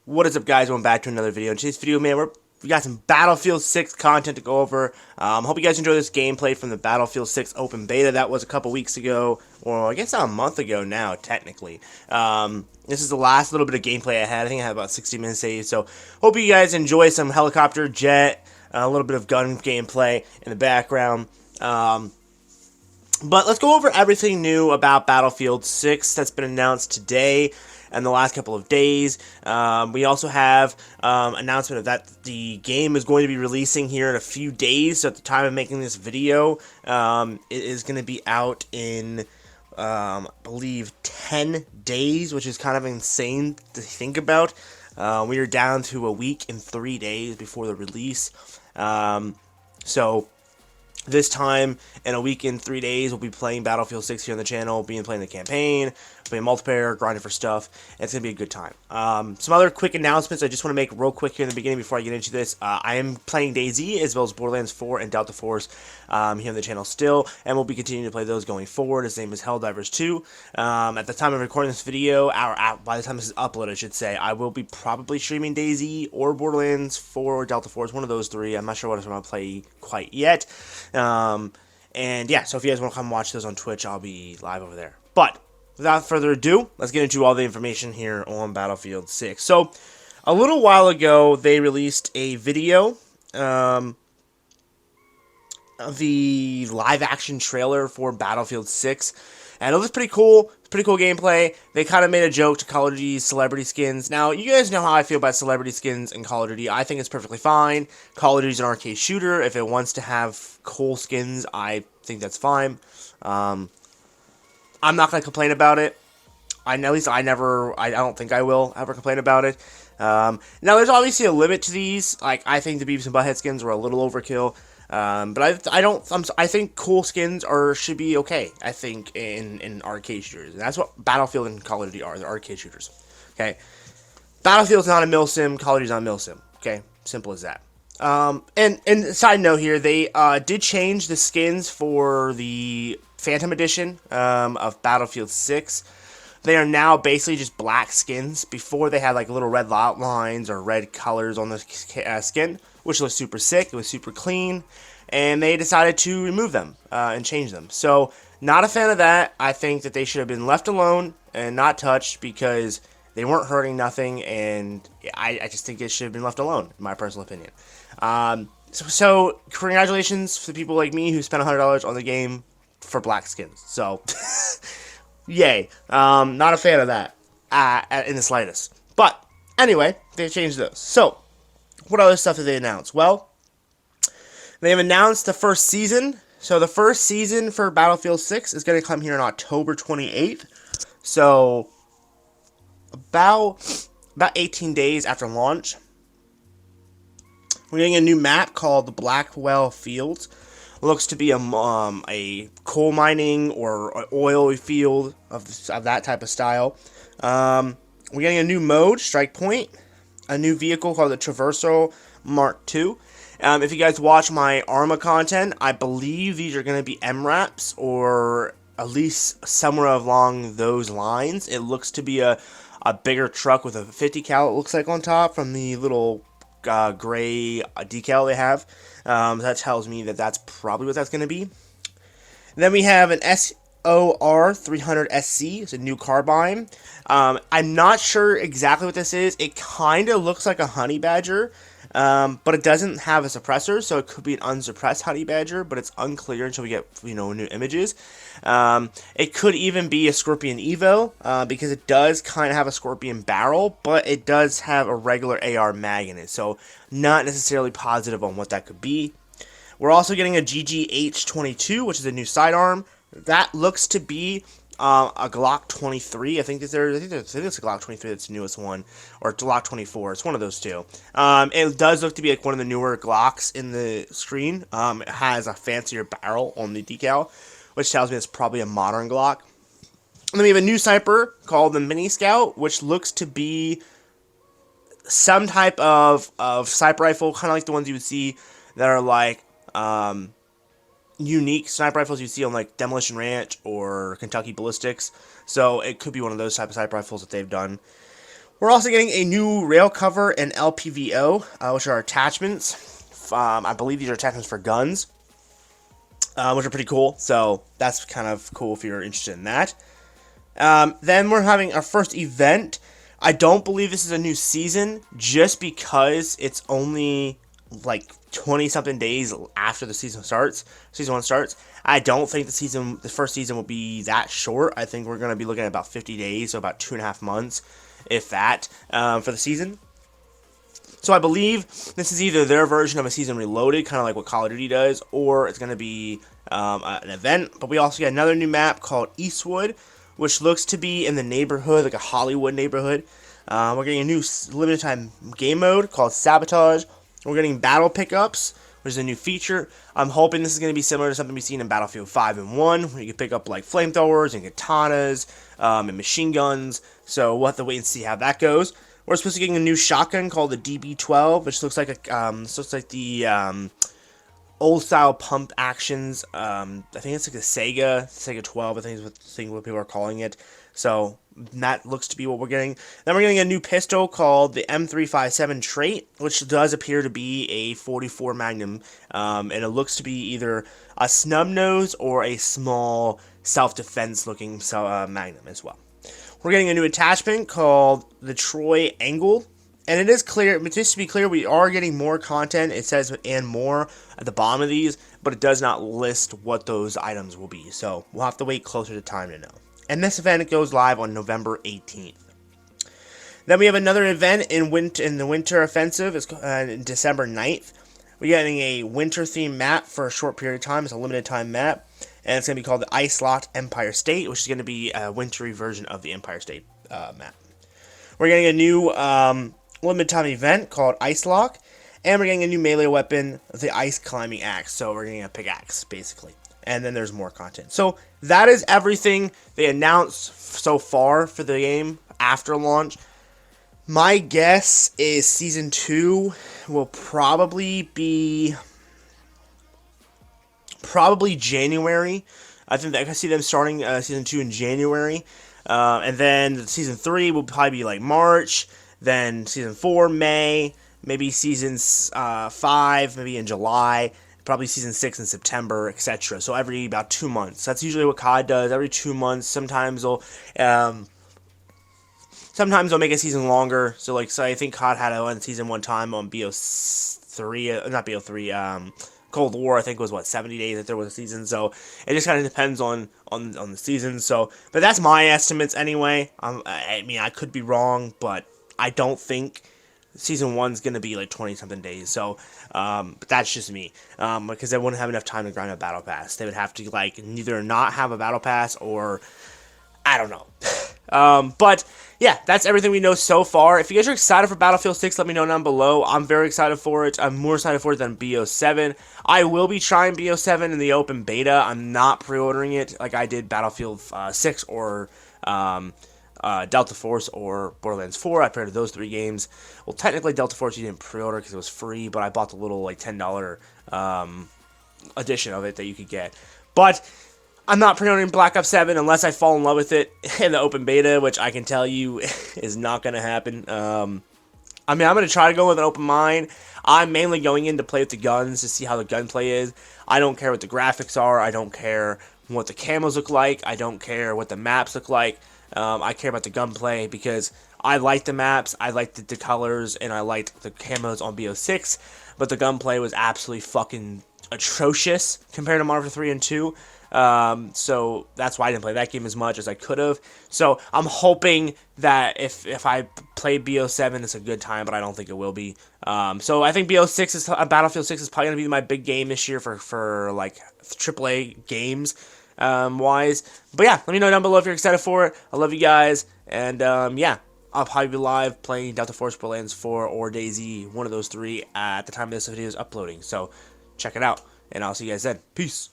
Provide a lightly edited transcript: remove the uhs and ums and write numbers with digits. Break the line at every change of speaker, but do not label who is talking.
What is up, guys? Welcome back to another video. In today's video, man, we got some Battlefield 6 content to go over. Hope you guys enjoy this gameplay from the Battlefield 6 open beta. That was a couple weeks ago, or I guess a month ago now, technically. This is the last little bit of gameplay I had. I think I had about 60 minutes saved, so hope you guys enjoy some helicopter, jet, a little bit of gun gameplay in the background. But let's go over everything new about Battlefield 6 that's been announced today and the last couple of days. We also have announcement that the game is going to be releasing here in a few days. So at the time of making this video, it is going to be out in, I believe, 10 days, which is kind of insane to think about. We are down to a week and 3 days before the release. So this time, in a week and 3 days, we'll be playing Battlefield 6 here on the channel, playing the campaign, playing multiplayer, grinding for stuff, and it's going to be a good time. Some other quick announcements I just want to make real quick here in the beginning before I get into this. I am playing DayZ as well as Borderlands 4 and Delta Force here on the channel still, and we'll be continuing to play those going forward. His name is Helldivers 2. At the time of recording this video, by the time this is uploaded, I should say, I will be probably streaming DayZ or Borderlands 4 or Delta Force, one of those three. I'm not sure what I'm going to play quite yet. And yeah, so if you guys want to come watch those on Twitch, I'll be live over there. But without further ado, let's get into all the information here on Battlefield 6. So, a little while ago, they released a video of the live-action trailer for Battlefield 6. And it looks pretty cool. It's pretty cool gameplay. They kind of made a joke to Call of Duty's celebrity skins. Now, you guys know how I feel about celebrity skins in Call of Duty. I think it's perfectly fine. Call of Duty's an arcade shooter. If it wants to have cool skins, I think that's fine. I'm not going to complain about it. I don't think I will ever complain about it. Now, there's obviously a limit to these. Like, I think the Beavis and Butthead skins were a little overkill. But I think cool skins should be okay. I think in arcade shooters, and that's what Battlefield and Call of Duty are. They're arcade shooters. Okay, Battlefield's not a milsim. Call of Duty's not a milsim. Okay, simple as that. And side note here, they did change the skins for the Phantom Edition of Battlefield 6. They are now basically just black skins. Before, they had like little red outlines or red colors on the skin, which was super sick. It was super clean, and they decided to remove them and change them. So, not a fan of that. I think that they should have been left alone and not touched because they weren't hurting nothing, and I just think it should have been left alone, in my personal opinion. So congratulations for the people like me who spent $100 on the game for black skins. So, yay. Not a fan of that in the slightest. But, anyway, they changed those. So, what other stuff did they announce? Well, they've announced the first season. So, the first season for Battlefield 6 is going to come here on October 28th. So, about 18 days after launch. We're getting a new map called the Blackwell Fields. Looks to be a coal mining or oil field of that type of style. We're getting a new mode, Strike Point. A new vehicle called the Traverso Mark II. If you guys watch my Arma content, I believe these are going to be MRAPs, or at least somewhere along those lines. It looks to be a bigger truck with a 50 cal, it looks like, on top from the little gray decal they have. That tells me that that's probably what that's going to be. Then we have an SOR 300 SC. It's a new carbine. I'm not sure exactly what this is. It kind of looks like a honey badger, but it doesn't have a suppressor, so it could be an unsuppressed honey badger, but it's unclear until we get new images. It could even be a Scorpion Evo, because it does kind of have a Scorpion barrel, but it does have a regular AR mag in it, so not necessarily positive on what that could be. We're also getting a GGH-22, which is a new sidearm. That looks to be a Glock 23. I think it's a Glock 23 that's the newest one, or Glock 24. It's one of those two. It does look to be like one of the newer Glocks in the screen. It has a fancier barrel on the decal, which tells me it's probably a modern Glock. And then we have a new sniper called the Mini Scout, which looks to be some type of sniper rifle, kind of like the ones you would see that are like unique sniper rifles you see on like Demolition Ranch or Kentucky Ballistics. So it could be one of those type of sniper rifles that they've done. We're also getting a new rail cover and LPVO, which are attachments. I believe these are attachments for guns, which are pretty cool. So that's kind of cool if you're interested in that. Then we're having our first event. I don't believe this is a new season, just because it's only like 20-something days after the season starts. Season 1 starts. I don't think the first season will be that short. I think we're going to be looking at about 50 days, so about 2.5 months, if that, for the season. So I believe this is either their version of a season reloaded, kind of like what Call of Duty does, or it's going to be an event. But we also get another new map called Eastwood, which looks to be in the neighborhood, like a Hollywood neighborhood. We're getting a new limited time game mode called Sabotage. We're getting battle pickups, which is a new feature. I'm hoping this is going to be similar to something we've seen in Battlefield 5 and 1, where you can pick up like flamethrowers and katanas and machine guns. So we'll have to wait and see how that goes. We're supposed to be getting a new shotgun called the DB12, which looks like the old style pump actions. I think it's like the Sega 12. I think is what people are calling it. So that looks to be what we're getting. Then we're getting a new pistol called the M357 Trait, which does appear to be a 44 Magnum, and it looks to be either a snub nose or a small self-defense looking Magnum as well. We're getting a new attachment called the Troy Angle. And it is clear, but just to be clear, we are getting more content. It says and more at the bottom of these, but it does not list what those items will be. So we'll have to wait closer to time to know. And this event goes live on November 18th. Then we have another event in the Winter Offensive. It's in December 9th. We're getting a winter-themed map for a short period of time. It's a limited-time map. And it's going to be called the Ice Locked Empire State, which is going to be a wintry version of the Empire State map. We're getting a new limited-time event called Ice Lock. And we're getting a new melee weapon, the Ice Climbing Axe. So we're getting a pickaxe, basically. And then there's more content. So that is everything they announced so far for the game after launch. My guess is Season 2 will probably be January. I think I can see them starting Season 2 in January. And then Season 3 will probably be like March. Then Season 4, May. Maybe Season 5, maybe in July. Probably Season 6 in September, etc. So every about 2 months. That's usually what COD does. Every 2 months. Sometimes they'll make a season longer. So I think COD had one season one time on BO3, not BO3. Cold War, I think, was 70 days that there was a season. So it just kind of depends on the season. So, but that's my estimates anyway. I mean, I could be wrong, but I don't think Season 1's going to be like 20-something days, so, but that's just me, because they wouldn't have enough time to grind a Battle Pass. They would have to, either not have a Battle Pass, or, I don't know. But, yeah, that's everything we know so far. If you guys are excited for Battlefield 6, let me know down below. I'm very excited for it. I'm more excited for it than BO7. I will be trying BO7 in the open beta. I'm not pre-ordering it like I did Battlefield 6 or, Delta Force or Borderlands 4. I pre-ordered those 3 games. Well, technically Delta Force you didn't pre-order because it was free, but I bought the little $10 edition of it that you could get. But I'm not pre-ordering Black Ops 7 unless I fall in love with it in the open beta, which I can tell you is not going to happen. I mean, I'm going to try to go with an open mind. I'm mainly going in to play with the guns to see how the gunplay is. I don't care what the graphics are. I don't care what the camos look like. I don't care what the maps look like. I care about the gunplay because I like the maps, I like the colors, and I liked the camos on BO6, but the gunplay was absolutely fucking atrocious compared to Modern Warfare 3 and 2. So that's why I didn't play that game as much as I could have. So I'm hoping that if I play BO7, it's a good time, but I don't think it will be. So I think BO6 is Battlefield 6 is probably gonna be my big game this year for like AAA games. Wise. But yeah, let me know down below if you're excited for it. I love you guys. And yeah, I'll probably be live playing Delta Force, Borderlands 4, or DayZ, one of those 3 at the time this video is uploading. So check it out. And I'll see you guys then. Peace.